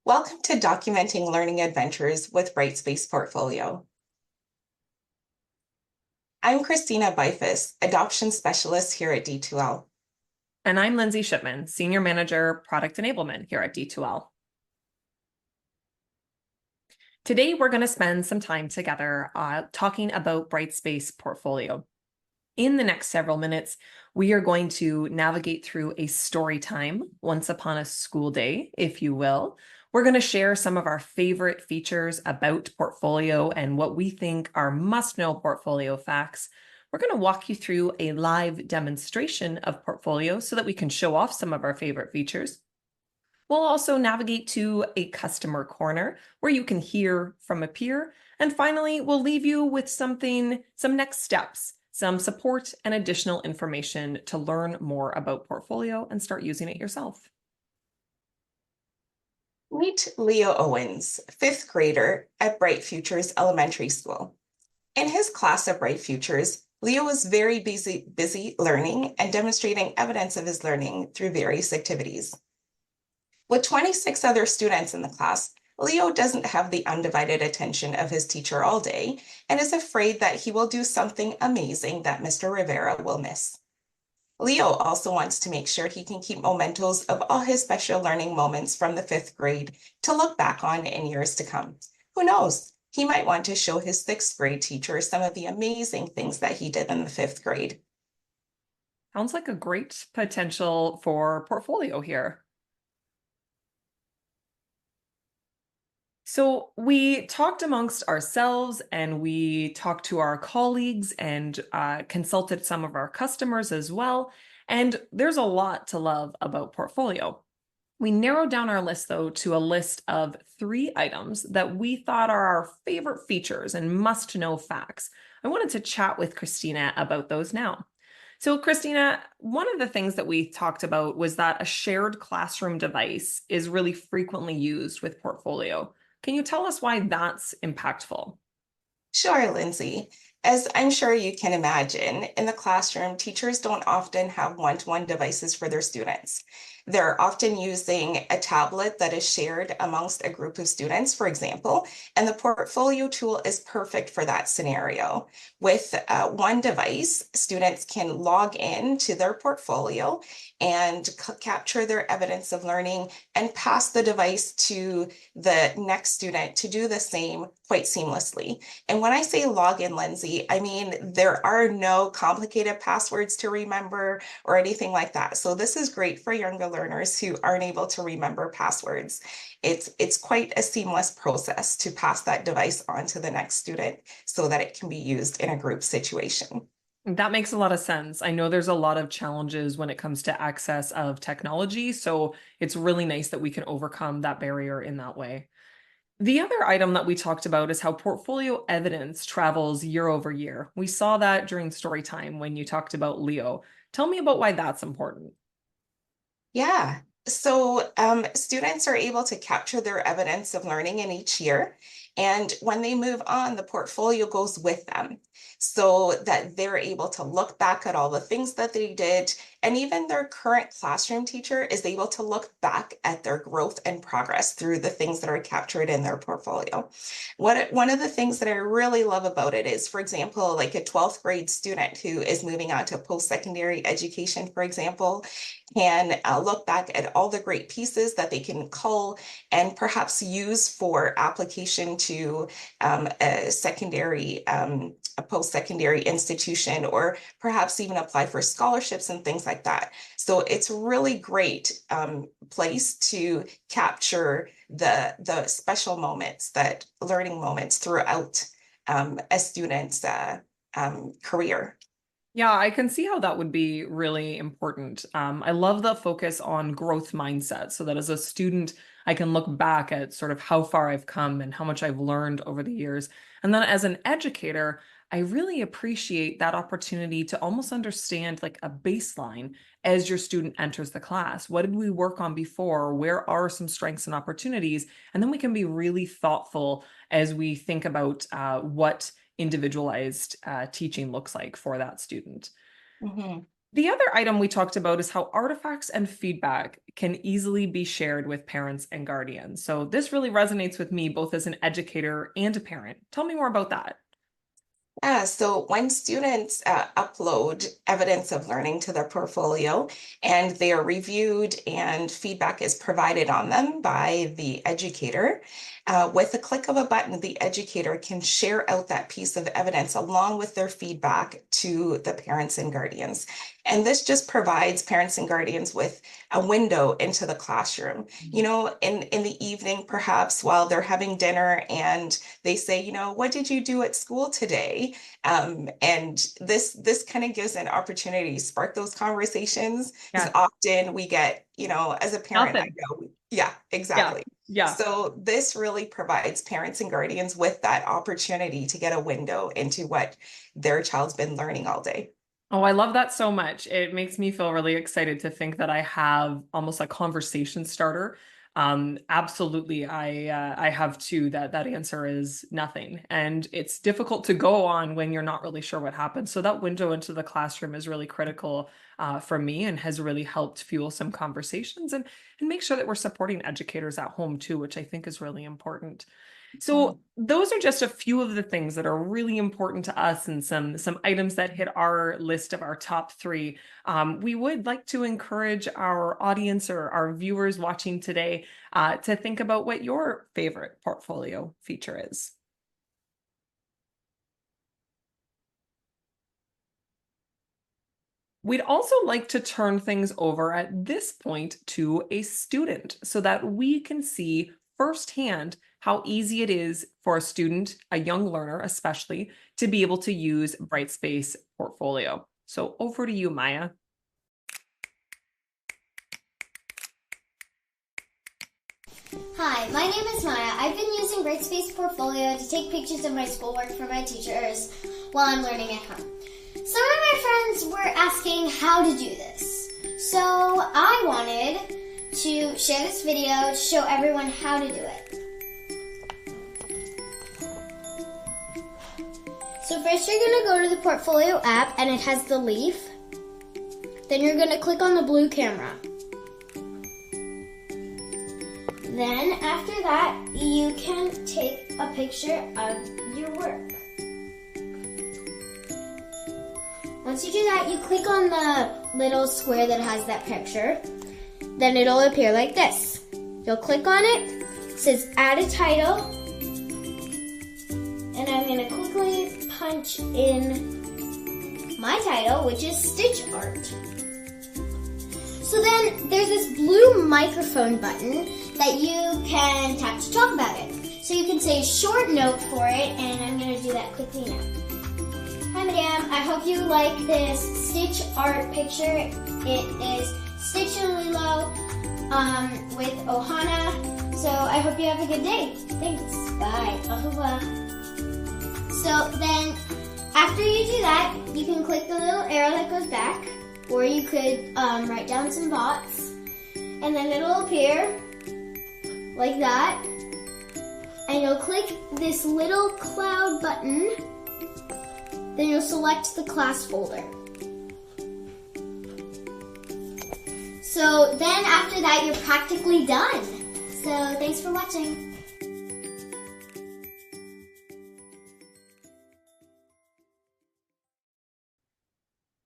Welcome to Documenting Learning Adventures with Brightspace Portfolio. I'm Kristina Beifuss, Adoption Specialist here at D2L. And I'm Lindsay Shipman, Senior Manager, Product Enablement here at D2L. Today, we're going to spend some time together talking about Brightspace Portfolio. In the next several minutes, we are going to navigate through a story time, once upon a school day, if you will. We're going to share some of our favorite features about Portfolio and what we think are must-know Portfolio facts. We're going to walk you through a live demonstration of Portfolio so that we can show off some of our favorite features. We'll also navigate to a customer corner where you can hear from a peer. And finally, we'll leave you with some next steps, some support and additional information to learn more about Portfolio and start using it yourself. Meet Leo Owens, fifth grader at Bright Futures Elementary School. In his class at Bright Futures, Leo was very busy learning and demonstrating evidence of his learning through various activities. With 26 other students in the class, Leo doesn't have the undivided attention of his teacher all day and is afraid that he will do something amazing that Mr. Rivera will miss. Leo also wants to make sure he can keep mementos of all his special learning moments from the fifth grade to look back on in years to come. Who knows? He might want to show his sixth grade teacher some of the amazing things that he did in the fifth grade. Sounds like a great potential for Portfolio here. So we talked amongst ourselves and we talked to our colleagues and consulted some of our customers as well. And there's a lot to love about Portfolio. We narrowed down our list, though, to a list of 3 items that we thought are our favorite features and must-know facts. I wanted to chat with Kristina about those now. So, Kristina, one of the things that we talked about was that a shared classroom device is really frequently used with Portfolio. Can you tell us why that's impactful? Sure, Lindsay. As I'm sure you can imagine, in the classroom, teachers don't often have one-to-one devices for their students. They're often using a tablet that is shared amongst a group of students, for example, and the portfolio tool is perfect for that scenario. With one device, students can log in to their portfolio and capture their evidence of learning and pass the device to the next student to do the same quite seamlessly. And when I say log in, Lindsay, I mean there are no complicated passwords to remember or anything like that. So this is great for younger learners who aren't able to remember passwords. It's quite a seamless process to pass that device on to the next student so that it can be used in a group situation. That makes a lot of sense. I know there's a lot of challenges when it comes to access of technology, so it's really nice that we can overcome that barrier in that way. The other item that we talked about is how portfolio evidence travels year over year. We saw that during story time when you talked about Leo. Tell me about why that's important. Yeah. So students are able to capture their evidence of learning in each year. And when they move on, the portfolio goes with them so that they're able to look back at all the things that they did. And even their current classroom teacher is able to look back at their growth and progress through the things that are captured in their portfolio. One of the things that I really love about it is, for example, like a 12th grade student who is moving on to post-secondary education, for example, can look back at all the great pieces that they can cull and perhaps use for application to a secondary, a post-secondary institution, or perhaps even apply for scholarships and things like that. So it's a really great place to capture the special moments, that learning moments throughout a student's career. Yeah, I can see how that would be really important. I love the focus on growth mindset so that as a student, I can look back at sort of how far I've come and how much I've learned over the years. And then as an educator, I really appreciate that opportunity to almost understand like a baseline as your student enters the class. What did we work on before? Where are some strengths and opportunities? And then we can be really thoughtful as we think about what individualized teaching looks like for that student. Mhm. The other item we talked about is how artifacts and feedback can easily be shared with parents and guardians. So this really resonates with me both as an educator and a parent. Tell me more about that. Yeah, so when students upload evidence of learning to their portfolio and they are reviewed and feedback is provided on them by the educator, with a click of a button, the educator can share out that piece of evidence along with their feedback to the parents and guardians. And this just provides parents and guardians with a window into the classroom. You know, in the evening, perhaps while they're having dinner and they say, you know, what did you do at school today? And this kind of gives an opportunity to spark those conversations because Yeah, often we get, you know, as a parent, I nothing. know, yeah, Yeah, exactly. yeah. So this really provides parents and guardians with that opportunity to get a window into what their child's been learning all day. Oh, I love that so much. It makes me feel really excited to think that I have almost a conversation starter. Absolutely, I have too. That answer is nothing, and it's difficult to go on when you're not really sure what happened. So that window into the classroom is really critical for me, and has really helped fuel some conversations and make sure that we're supporting educators at home too, which I think is really important. So those are just a few of the things that are really important to us and some items that hit our list of our top three. We would like to encourage our audience or our viewers watching today to think about what your favorite portfolio feature is. We'd also like to turn things over at this point to a student so that we can see firsthand how easy it is for a student, a young learner especially, to be able to use Brightspace Portfolio. So over to you, Maya. Hi, my name is Maya. I've been using Brightspace Portfolio to take pictures of my schoolwork for my teachers while I'm learning at home. Some of my friends were asking how to do this, so I wanted to share this video to show everyone how to do it. So first you're going to go to the Portfolio app and it has the leaf. Then you're going to click on the blue camera. Then after that, you can take a picture of your work. Once you do that, you click on the little square that has that picture. Then it'll appear like this. You'll click on it. It says add a title. And I'm going to quickly punch in my title, which is Stitch Art. So then there's this blue microphone button that you can tap to talk about it. So you can say a short note for it, and I'm going to do that quickly now. Hi, Madame. I hope you like this Stitch Art picture. It is Stitch and Lilo with Ohana. So I hope you have a good day. Thanks. Bye. Au revoir. So then, after you do that, you can click the little arrow that goes back, or you could write down some thoughts, and then it'll appear like that. And you'll click this little cloud button, then you'll select the class folder. So then after that, you're practically done. So thanks for watching.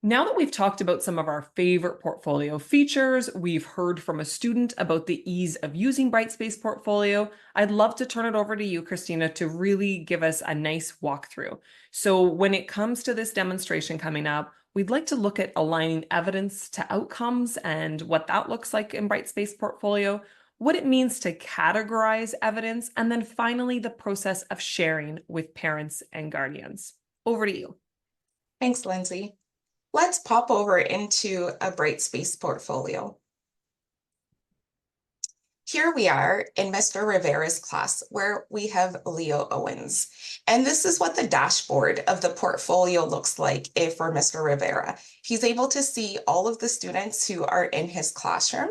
Now that we've talked about some of our favorite portfolio features, we've heard from a student about the ease of using Brightspace Portfolio, I'd love to turn it over to you, Kristina, to really give us a nice walkthrough. So when it comes to this demonstration coming up, we'd like to look at aligning evidence to outcomes and what that looks like in Brightspace Portfolio, what it means to categorize evidence, and then finally the process of sharing with parents and guardians. Over to you. Thanks, Lindsay. Let's pop over into a Brightspace portfolio. Here we are in Mr. Rivera's class where we have Leo Owens. And this is what the dashboard of the portfolio looks like for Mr. Rivera. He's able to see all of the students who are in his classroom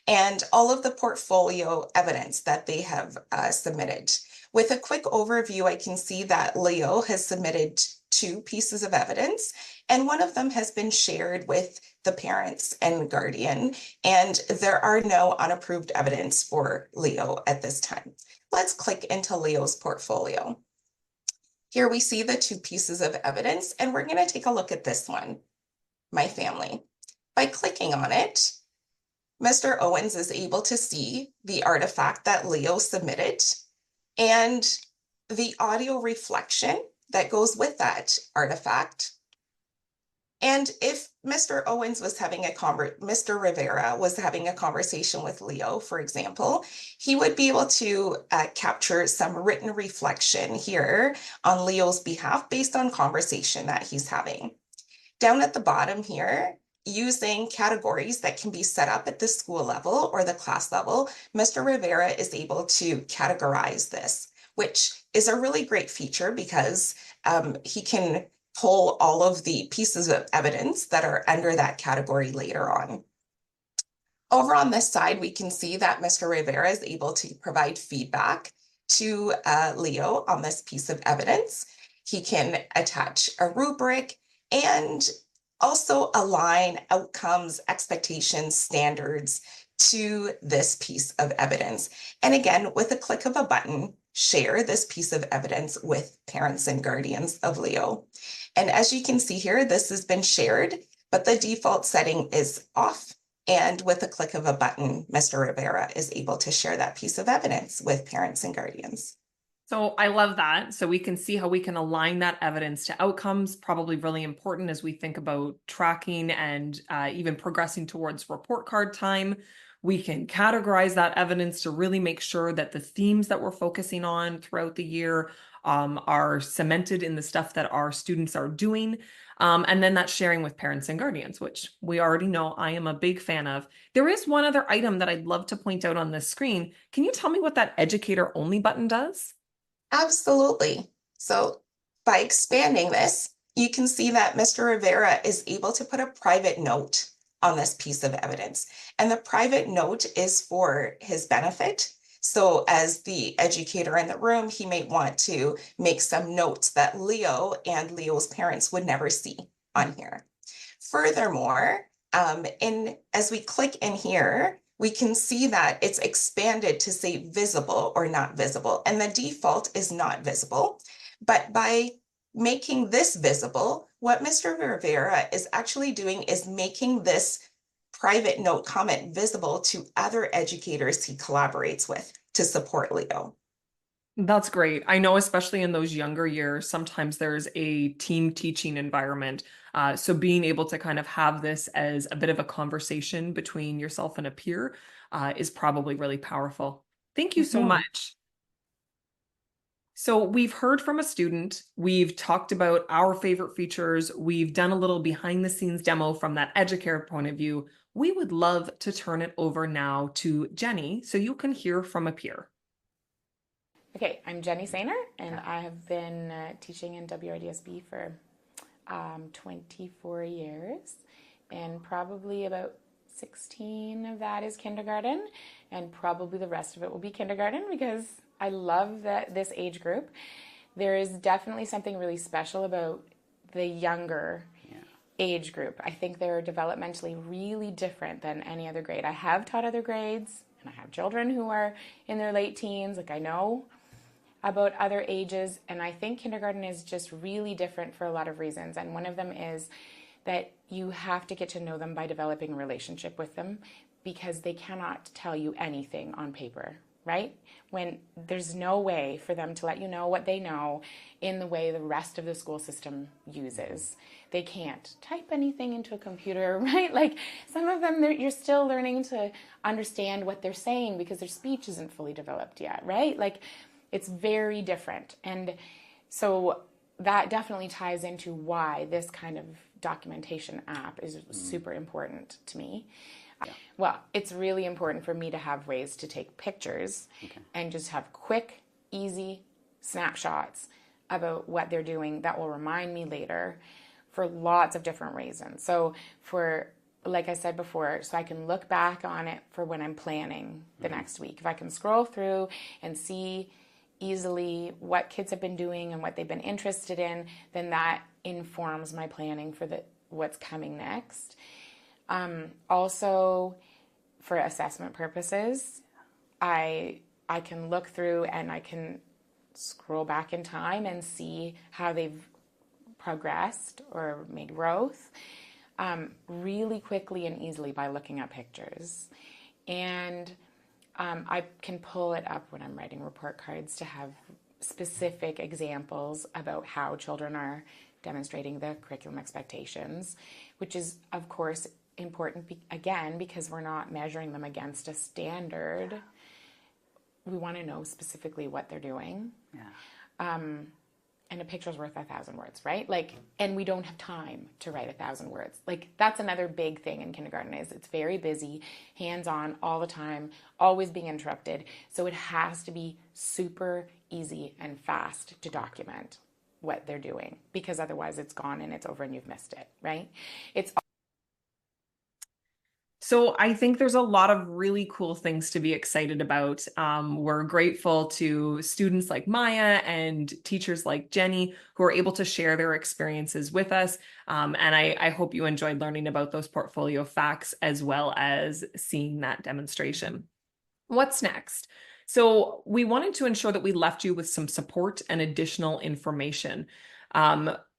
and all of the portfolio evidence that they have submitted. With a quick overview, I can see that Leo has submitted two pieces of evidence, and one of them has been shared with the parents and guardian, and there are no unapproved evidence for Leo at this time. Let's click into Leo's portfolio. Here we see the two pieces of evidence, and we're going to take a look at this one, my family. By clicking on it, Mr. Owens is able to see the artifact that Leo submitted and the audio reflection that goes with that artifact. And if Mr. Owens was having Mr. Rivera was having a conversation with Leo, for example, he would be able to capture some written reflection here on Leo's behalf based on conversation that he's having. Down at the bottom here, using categories that can be set up at the school level or the class level, Mr. Rivera is able to categorize this, which is a really great feature because he can pull all of the pieces of evidence that are under that category later on. Over on this side, we can see that Mr. Rivera is able to provide feedback to Leo on this piece of evidence. He can attach a rubric and also align outcomes, expectations, standards to this piece of evidence. And again, with a click of a button, share this piece of evidence with parents and guardians of Leo. And as you can see here, this has been shared, but the default setting is off. And with a click of a button, Mr. Rivera is able to share that piece of evidence with parents and guardians. So I love that. So we can see how we can align that evidence to outcomes, probably really important as we think about tracking and even progressing towards report card time. We can categorize that evidence to really make sure that the themes that we're focusing on throughout the year are cemented in the stuff that our students are doing. And then that's sharing with parents and guardians, which we already know I am a big fan of. There is one other item that I'd love to point out on this screen. Can you tell me what that educator only button does? Absolutely. So by expanding this, you can see that Mr. Rivera is able to put a private note on this piece of evidence. And the private note is for his benefit. So as the educator in the room, he may want to make some notes that Leo and Leo's parents would never see on here. Furthermore, as we click in here, we can see that it's expanded to say visible or not visible, and the default is not visible. But by making this visible, what Mr. Rivera is actually doing is making this private note comment visible to other educators he collaborates with to support Leo. That's great. I know, especially in those younger years, sometimes there's a team teaching environment. So being able to kind of have this as a bit of a conversation between yourself and a peer is probably really powerful. Thank you so much. So we've heard from a student, we've talked about our favorite features, we've done a little behind the scenes demo from that educator point of view. We would love to turn it over now to Jenny so you can hear from a peer. Okay, I'm Jenny Sainer, and I have been teaching in WRDSB for 24 years, and probably about 16 of that is kindergarten, and probably the rest of it will be kindergarten because I love this age group. There is definitely something really special about the younger age group. I think they're developmentally really different than any other grade. I have taught other grades, and I have children who are in their late teens, like I know about other ages, and I think kindergarten is just really different for a lot of reasons, and one of them is that you have to get to know them by developing a relationship with them because they cannot tell you anything on paper, right? When there's no way for them to let you know what they know in the way the rest of the school system uses. They can't type anything into a computer, right? Like some of them, you're still learning to understand what they're saying because their speech isn't fully developed yet, right? Like it's very different. And so that definitely ties into why this kind of documentation app is super important to me. Well, it's really important for me to have ways to take pictures and just have quick, easy snapshots about what they're doing that will remind me later for lots of different reasons. So like I said before, so I can look back on it for when I'm planning the next week. If I can scroll through and see easily what kids have been doing and what they've been interested in, then that informs my planning for what's coming next. Also, for assessment purposes, I can look through and I can scroll back in time and see how they've progressed or made growth really quickly and easily by looking at pictures. And I can pull it up when I'm writing report cards to have specific examples about how children are demonstrating the curriculum expectations, which is, of course, important, again, because we're not measuring them against a standard. We want to know specifically what they're doing. Yeah. And a picture's worth 1,000 words, right? Like, and we don't have time to write 1,000 words. Like, that's another big thing in kindergarten is it's very busy, hands-on all the time, always being interrupted. So it has to be super easy and fast to document what they're doing, because otherwise it's gone and it's over and you've missed it, right? So I think there's a lot of really cool things to be excited about. We're grateful to students like Maya and teachers like Jenny who are able to share their experiences with us. And I hope you enjoyed learning about those portfolio facts as well as seeing that demonstration. What's next? So we wanted to ensure that we left you with some support and additional information.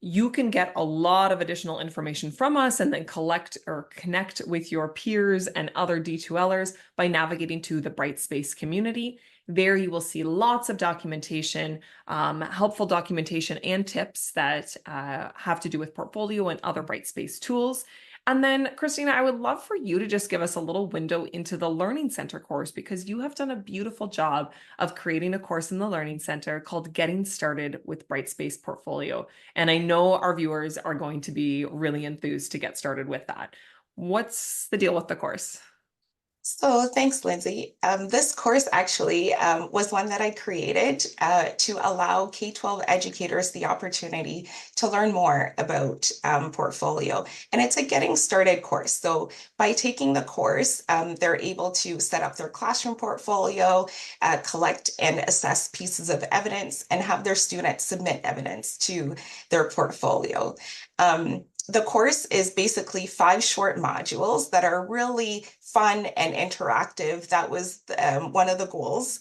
You can get a lot of additional information from us and then collect or connect with your peers and other D2Lers by navigating to the Brightspace community. There you will see lots of documentation, helpful documentation and tips that have to do with portfolio and other Brightspace tools. And then, Kristina, I would love for you to just give us a little window into the Learning Center course, because you have done a beautiful job of creating a course in the Learning Center called Getting Started with Brightspace Portfolio. And I know our viewers are going to be really enthused to get started with that. What's the deal with the course? So thanks, Lindsay. This course actually was one that I created to allow K-12 educators the opportunity to learn more about portfolio. And it's a getting started course. So by taking the course, they're able to set up their classroom portfolio, collect and assess pieces of evidence, and have their students submit evidence to their portfolio. The course is basically 5 short modules that are really fun and interactive. That was one of the goals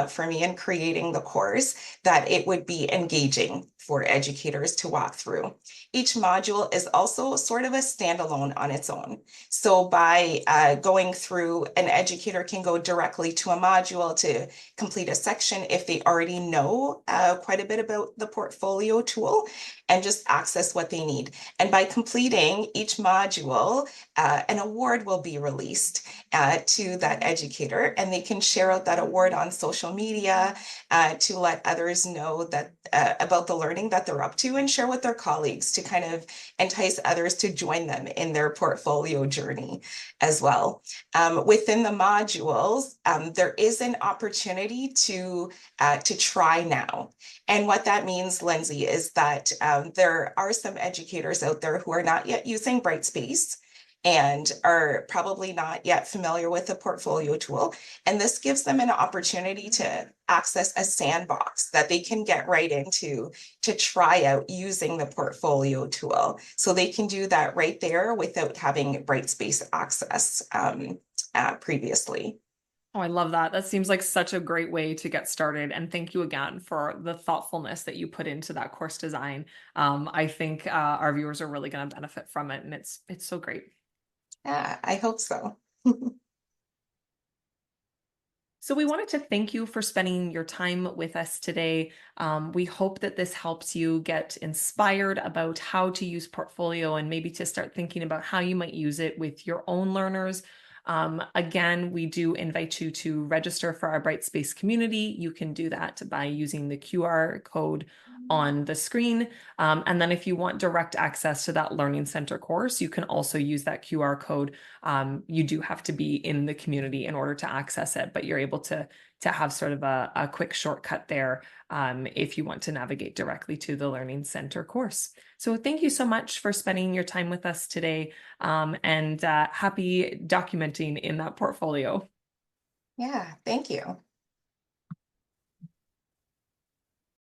for me in creating the course, that it would be engaging for educators to walk through. Each module is also sort of a standalone on its own. So by going through, an educator can go directly to a module to complete a section if they already know quite a bit about the portfolio tool, and just access what they need. And by completing each module, an award will be released to that educator, and they can share out that award on social media to let others know that about the learning that they're up to, and share with their colleagues to kind of entice others to join them in their portfolio journey as well. Within the modules, there is an opportunity to try now. And what that means, Lindsay, is that there are some educators out there who are not yet using Brightspace and are probably not yet familiar with the portfolio tool. And this gives them an opportunity to access a sandbox that they can get right into to try out using the portfolio tool. So they can do that right there without having Brightspace access previously. Oh, I love that. That seems like such a great way to get started. And thank you again for the thoughtfulness that you put into that course design. I think our viewers are really going to benefit from it, and it's so great. Yeah, I hope so. So we wanted to thank you for spending your time with us today. We hope that this helps you get inspired about how to use portfolio, and maybe to start thinking about how you might use it with your own learners. Again, we do invite you to register for our Brightspace community. You can do that by using the QR code on the screen. And then if you want direct access to that Learning Center course, you can also use that QR code. You do have to be in the community in order to access it, but you're able to have sort of a quick shortcut there if you want to navigate directly to the Learning Center course. So thank you so much for spending your time with us today, and happy documenting in that portfolio. Yeah, thank you.